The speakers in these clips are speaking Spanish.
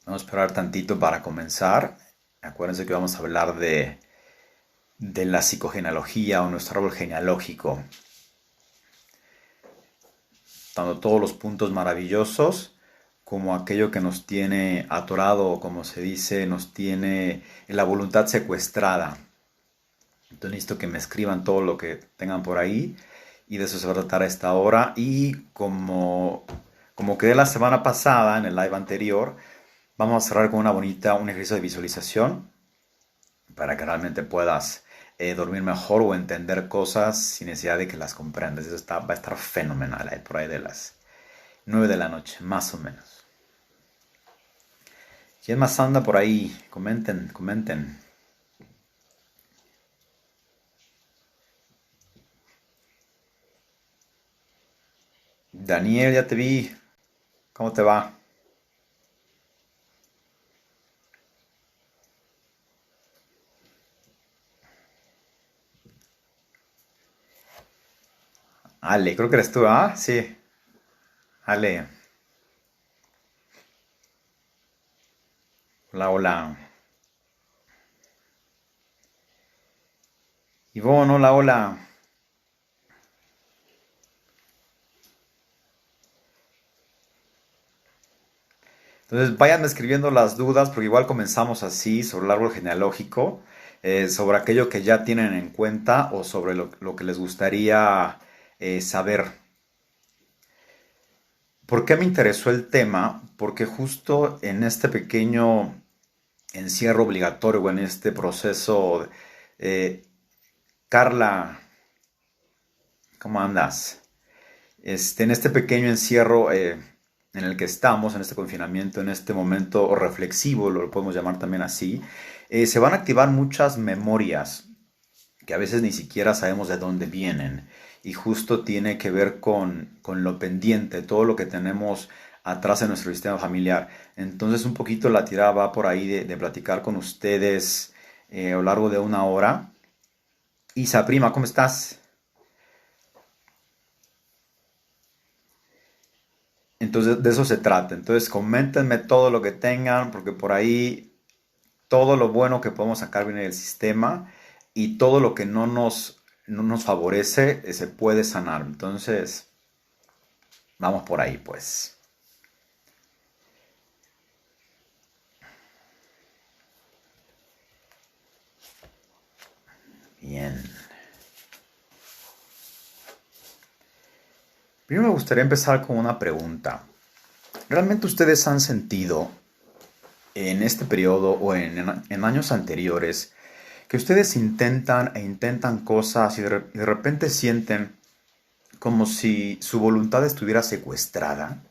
Vamos a esperar tantito para comenzar. Acuérdense que vamos a hablar de la psicogenealogía o nuestro árbol genealógico, tanto todos los puntos maravillosos como aquello que nos tiene atorado o como se dice, nos tiene la voluntad secuestrada. Entonces necesito que me escriban todo lo que tengan por ahí y de eso se va a tratar a esta hora. Y como quedé la semana pasada en el live anterior, vamos a cerrar con un ejercicio de visualización para que realmente puedas dormir mejor o entender cosas sin necesidad de que las comprendas. Va a estar fenomenal ahí por ahí de las 9 de la noche, más o menos. ¿Quién más anda por ahí? Comenten, comenten. Daniel, ya te vi. ¿Cómo te va? Ale, creo que eres tú, ¿ah? Sí, Ale. Hola, hola. Ivonne, hola, hola. Entonces vayan escribiendo las dudas, porque igual comenzamos así sobre el árbol genealógico, sobre aquello que ya tienen en cuenta o sobre lo que les gustaría saber. ¿Por qué me interesó el tema? Porque justo en este pequeño encierro obligatorio o en este proceso, eh, Carla, ¿cómo andas? En este pequeño encierro en el que estamos, en este confinamiento, en este momento reflexivo, lo podemos llamar también así, se van a activar muchas memorias que a veces ni siquiera sabemos de dónde vienen. Y justo tiene que ver con lo pendiente, todo lo que tenemos atrás en nuestro sistema familiar. Entonces un poquito la tirada va por ahí de platicar con ustedes a lo largo de una hora. Isa, prima, ¿cómo estás? Entonces de eso se trata. Entonces coméntenme todo lo que tengan, porque por ahí todo lo bueno que podemos sacar viene del sistema y todo lo que no nos favorece se puede sanar. Entonces, vamos por ahí, pues. Bien. Primero me gustaría empezar con una pregunta. ¿Realmente ustedes han sentido en este periodo o en años anteriores que ustedes intentan e intentan cosas y de repente sienten como si su voluntad estuviera secuestrada?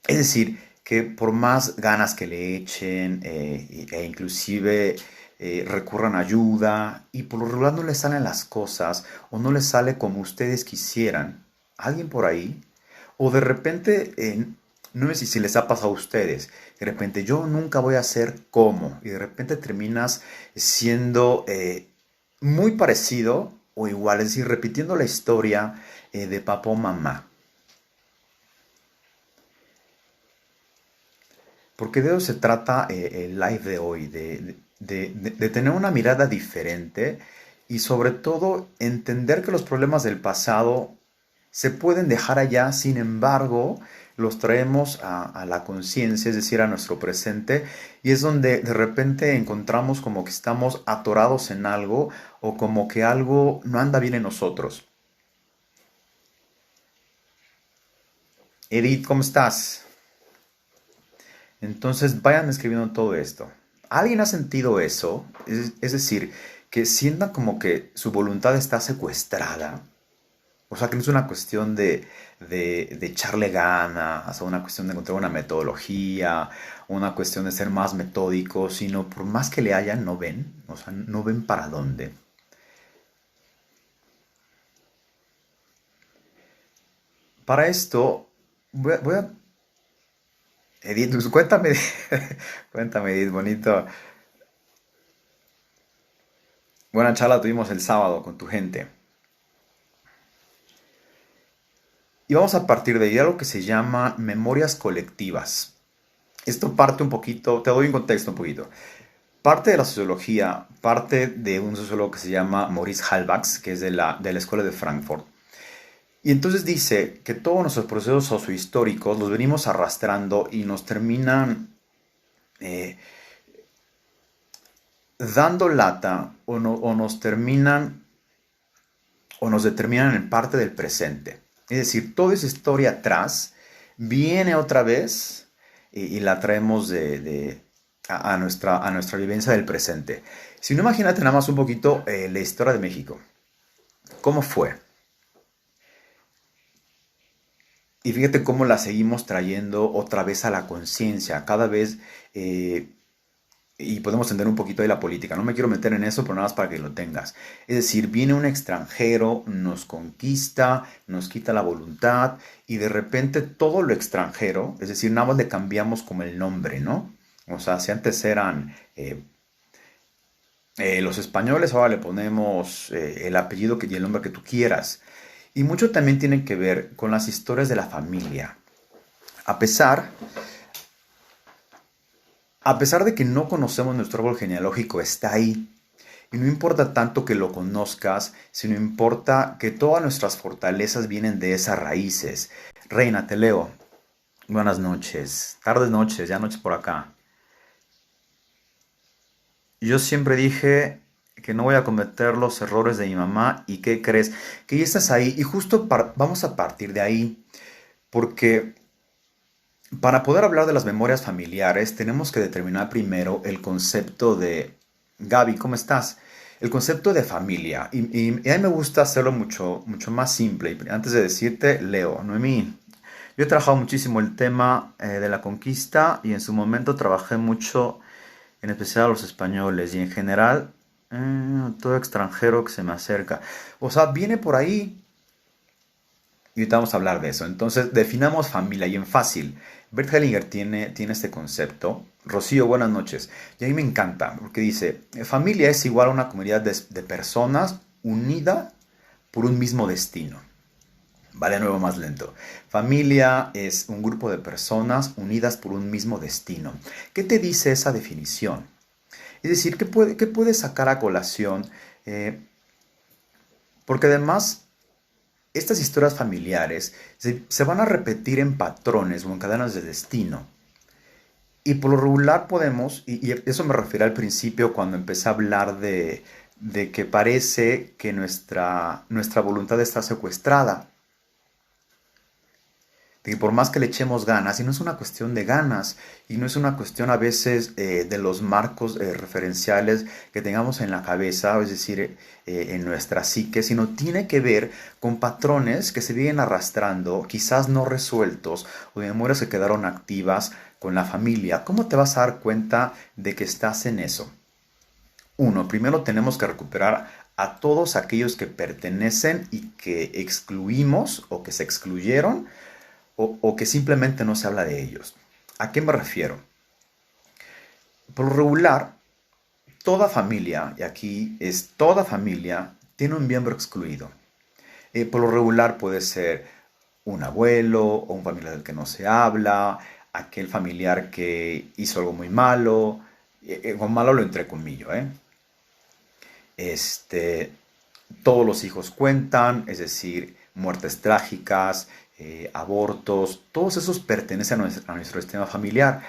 Es decir, que por más ganas que le echen e inclusive recurran a ayuda y por lo regular no les salen las cosas o no les sale como ustedes quisieran, alguien por ahí, o de repente, no sé si les ha pasado a ustedes, de repente yo nunca voy a ser como y de repente terminas siendo muy parecido o igual, es decir, repitiendo la historia de papá o mamá. Porque de eso se trata el live de hoy, de tener una mirada diferente y sobre todo entender que los problemas del pasado se pueden dejar allá, sin embargo, los traemos a la conciencia, es decir, a nuestro presente, y es donde de repente encontramos como que estamos atorados en algo o como que algo no anda bien en nosotros. Edith, ¿cómo estás? Entonces vayan escribiendo todo esto. ¿Alguien ha sentido eso? Es decir, que sientan como que su voluntad está secuestrada. O sea, que no es una cuestión de echarle ganas, o una cuestión de encontrar una metodología, una cuestión de ser más metódico, sino por más que le hayan, no ven. O sea, no ven para dónde. Para esto, voy a Edith, pues, cuéntame, cuéntame, Edith, bonito. Buena charla tuvimos el sábado con tu gente. Y vamos a partir de ahí algo que se llama memorias colectivas. Esto parte un poquito, te doy un contexto un poquito. Parte de la sociología, parte de un sociólogo que se llama Maurice Halbach, que es de la Escuela de Frankfurt. Y entonces dice que todos nuestros procesos sociohistóricos los venimos arrastrando y nos terminan eh, dando lata o nos terminan o nos determinan en parte del presente. Es decir, toda esa historia atrás viene otra vez y la traemos a nuestra vivencia del presente. Si no, imagínate nada más un poquito la historia de México. ¿Cómo fue? Y fíjate cómo la seguimos trayendo otra vez a la conciencia, cada vez, y podemos entender un poquito de la política. No me quiero meter en eso, pero nada más para que lo tengas. Es decir, viene un extranjero, nos conquista, nos quita la voluntad, y de repente todo lo extranjero, es decir, nada más le cambiamos como el nombre, ¿no? O sea, si antes eran los españoles, ahora le ponemos el apellido y el nombre que tú quieras. Y mucho también tiene que ver con las historias de la familia. A pesar, a pesar de que no conocemos nuestro árbol genealógico, está ahí. Y no importa tanto que lo conozcas, sino importa que todas nuestras fortalezas vienen de esas raíces. Reina, te leo. Buenas noches. Tardes, noches, ya noches por acá. Yo siempre dije que no voy a cometer los errores de mi mamá. ¿Y qué crees? Que ya estás ahí y justo vamos a partir de ahí. Porque para poder hablar de las memorias familiares tenemos que determinar primero el concepto de... Gaby, ¿cómo estás? El concepto de familia. Y a mí me gusta hacerlo mucho, mucho más simple. Y antes de decirte, Leo, Noemí, yo he trabajado muchísimo el tema de la conquista y en su momento trabajé mucho, en especial a los españoles y en general todo extranjero que se me acerca. O sea, viene por ahí y ahorita vamos a hablar de eso. Entonces, definamos familia y en fácil. Bert Hellinger tiene este concepto. Rocío, buenas noches. Y a mí me encanta porque dice, familia es igual a una comunidad de personas unida por un mismo destino. Vale, de nuevo más lento. Familia es un grupo de personas unidas por un mismo destino. ¿Qué te dice esa definición? Es decir, ¿qué puede sacar a colación? Eh, Porque además estas historias familiares se van a repetir en patrones o en cadenas de destino. Y por lo regular podemos, y eso me refiero al principio cuando empecé a hablar de que parece que nuestra voluntad está secuestrada. De que por más que le echemos ganas, y no es una cuestión de ganas, y no es una cuestión a veces de los marcos referenciales que tengamos en la cabeza, es decir, en nuestra psique, sino tiene que ver con patrones que se vienen arrastrando, quizás no resueltos, o de memorias que quedaron activas con la familia. ¿Cómo te vas a dar cuenta de que estás en eso? Uno, primero tenemos que recuperar a todos aquellos que pertenecen y que excluimos o que se excluyeron o que simplemente no se habla de ellos. ¿A qué me refiero? Por lo regular, toda familia, y aquí es toda familia, tiene un miembro excluido. Por lo regular puede ser un abuelo o un familiar del que no se habla, aquel familiar que hizo algo muy malo, con malo lo entrecomillo, ¿eh? Este, todos los hijos cuentan, es decir, muertes trágicas, abortos, todos esos pertenecen a nuestro sistema familiar.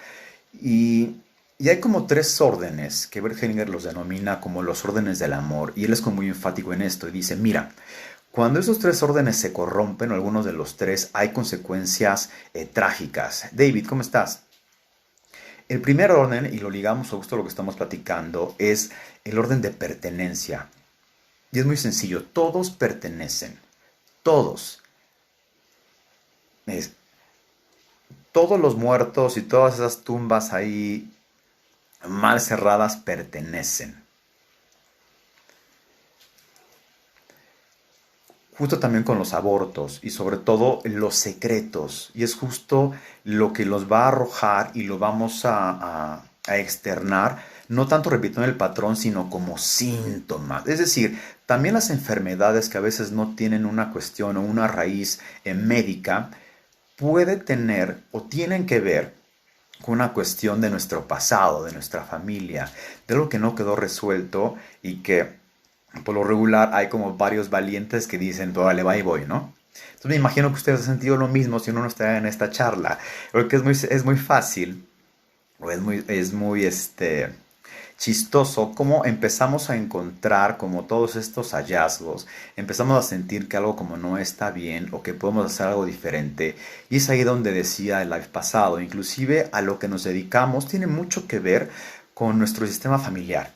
Y hay como tres órdenes que Bert Hellinger los denomina como los órdenes del amor. Y él es como muy enfático en esto y dice, mira, cuando esos tres órdenes se corrompen, o algunos de los tres, hay consecuencias trágicas. David, ¿cómo estás? El primer orden, y lo ligamos a justo a lo que estamos platicando, es el orden de pertenencia. Y es muy sencillo, todos pertenecen, todos. Es, todos los muertos y todas esas tumbas ahí mal cerradas pertenecen. Justo también con los abortos y sobre todo los secretos. Y es justo lo que los va a arrojar y lo vamos a externar, no tanto repitiendo el patrón, sino como síntomas. Es decir, también las enfermedades que a veces no tienen una cuestión o una raíz médica, puede tener o tienen que ver con una cuestión de nuestro pasado, de nuestra familia, de algo que no quedó resuelto y que por lo regular hay como varios valientes que dicen, vale, va y voy, ¿no? Entonces me imagino que ustedes han sentido lo mismo si uno no está en esta charla, porque es muy fácil, o es muy chistoso cómo empezamos a encontrar como todos estos hallazgos, empezamos a sentir que algo como no está bien o que podemos hacer algo diferente. Y es ahí donde decía el live pasado, inclusive a lo que nos dedicamos tiene mucho que ver con nuestro sistema familiar.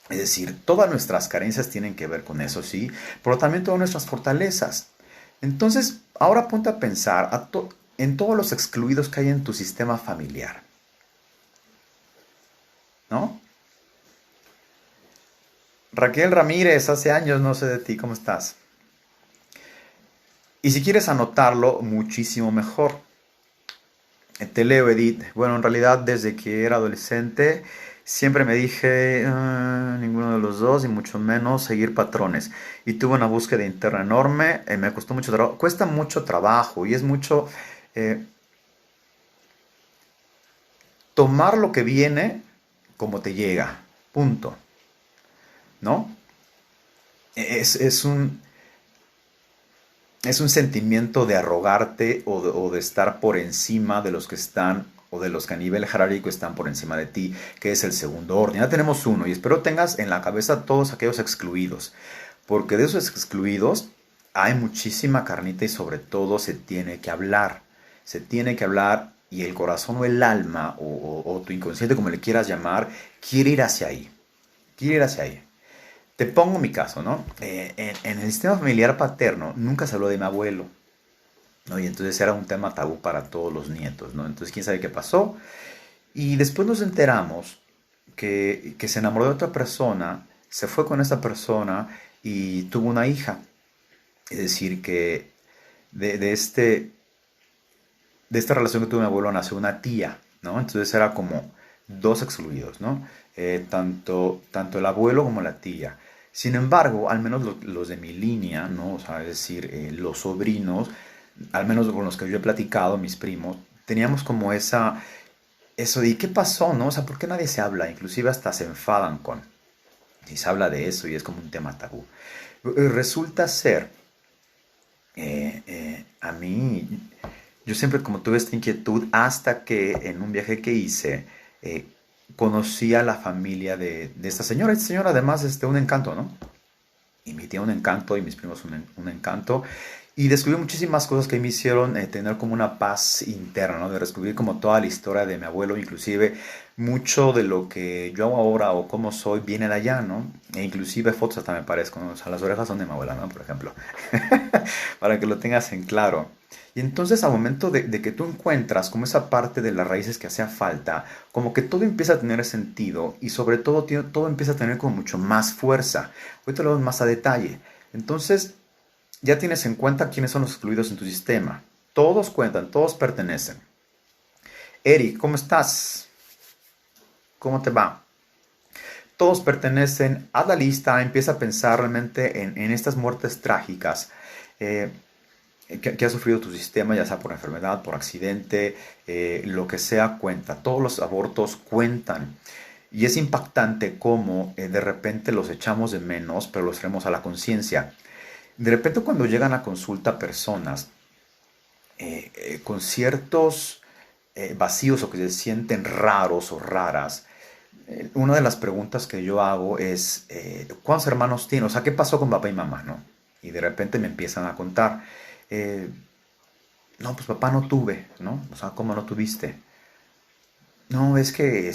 Es decir, todas nuestras carencias tienen que ver con eso, sí, pero también todas nuestras fortalezas. Entonces, ahora ponte a pensar en todos los excluidos que hay en tu sistema familiar, ¿no? Raquel Ramírez, hace años no sé de ti, ¿cómo estás? Y si quieres anotarlo, muchísimo mejor. Te leo, Edith. Bueno, en realidad desde que era adolescente siempre me dije ninguno de los dos y mucho menos seguir patrones. Y tuve una búsqueda interna enorme, me costó mucho trabajo, cuesta mucho trabajo y es mucho eh, tomar lo que viene como te llega, punto, ¿no? Es es un sentimiento de arrogarte o de estar por encima de los que están o de los que a nivel jerárquico están por encima de ti, que es el segundo orden. Ya tenemos uno y espero tengas en la cabeza todos aquellos excluidos, porque de esos excluidos hay muchísima carnita y sobre todo se tiene que hablar y el corazón o el alma o tu inconsciente, como le quieras llamar, quiere ir hacia ahí, quiere ir hacia ahí. Te pongo mi caso, ¿no? En el sistema familiar paterno nunca se habló de mi abuelo, ¿no? Y entonces era un tema tabú para todos los nietos, ¿no? Entonces, quién sabe qué pasó. Y después nos enteramos que se enamoró de otra persona, se fue con esa persona y tuvo una hija. Es decir, que de, de este, de esta relación que tuvo mi abuelo nació una tía, ¿no? Entonces era como dos excluidos, ¿no? Tanto el abuelo como la tía. Sin embargo, al menos los de mi línea, ¿no? O sea, es decir, los sobrinos, al menos con los que yo he platicado, mis primos, teníamos como eso de, ¿y qué pasó, no? O sea, ¿por qué nadie se habla? Inclusive hasta se enfadan si se habla de eso y es como un tema tabú. Resulta ser, a mí, yo siempre como tuve esta inquietud hasta que en un viaje que hice, eh, conocí a la familia de esta señora. Esta señora además es un encanto, ¿no? Y mi tía un encanto y mis primos un encanto. Y descubrí muchísimas cosas que me hicieron tener como una paz interna, ¿no? De descubrir como toda la historia de mi abuelo, inclusive mucho de lo que yo hago ahora o cómo soy viene de allá, ¿no? E inclusive fotos hasta me parezco, ¿no? O sea, las orejas son de mi abuela, ¿no? Por ejemplo. Para que lo tengas en claro. Y entonces al momento de que tú encuentras como esa parte de las raíces que hacía falta, como que todo empieza a tener sentido y sobre todo todo empieza a tener como mucho más fuerza. Ahorita lo vemos más a detalle. Entonces ya tienes en cuenta quiénes son los excluidos en tu sistema. Todos cuentan, todos pertenecen. Eric, ¿cómo estás? ¿Cómo te va? Todos pertenecen. Haz la lista, empieza a pensar realmente en estas muertes trágicas. Eh, que ha sufrido tu sistema, ya sea por enfermedad, por accidente, lo que sea cuenta. Todos los abortos cuentan. Y es impactante cómo de repente los echamos de menos, pero los traemos a la conciencia. De repente cuando llegan a consulta personas con ciertos vacíos o que se sienten raros o raras, una de las preguntas que yo hago es, ¿cuántos hermanos tienes? O sea, ¿qué pasó con papá y mamá, no? Y de repente me empiezan a contar. eh, no, pues papá no tuve, ¿no? O sea, ¿cómo no tuviste? No, es que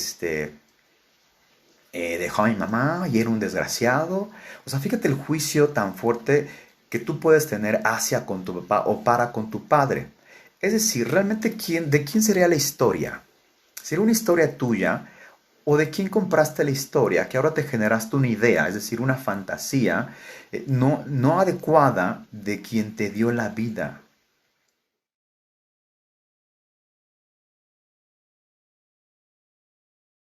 dejó a mi mamá y era un desgraciado. O sea, fíjate el juicio tan fuerte que tú puedes tener hacia con tu papá o para con tu padre. Es decir, realmente de quién sería la historia. ¿Sería una historia tuya o de quién compraste la historia que ahora te generaste una idea, es decir, una fantasía no adecuada de quien te dio la vida?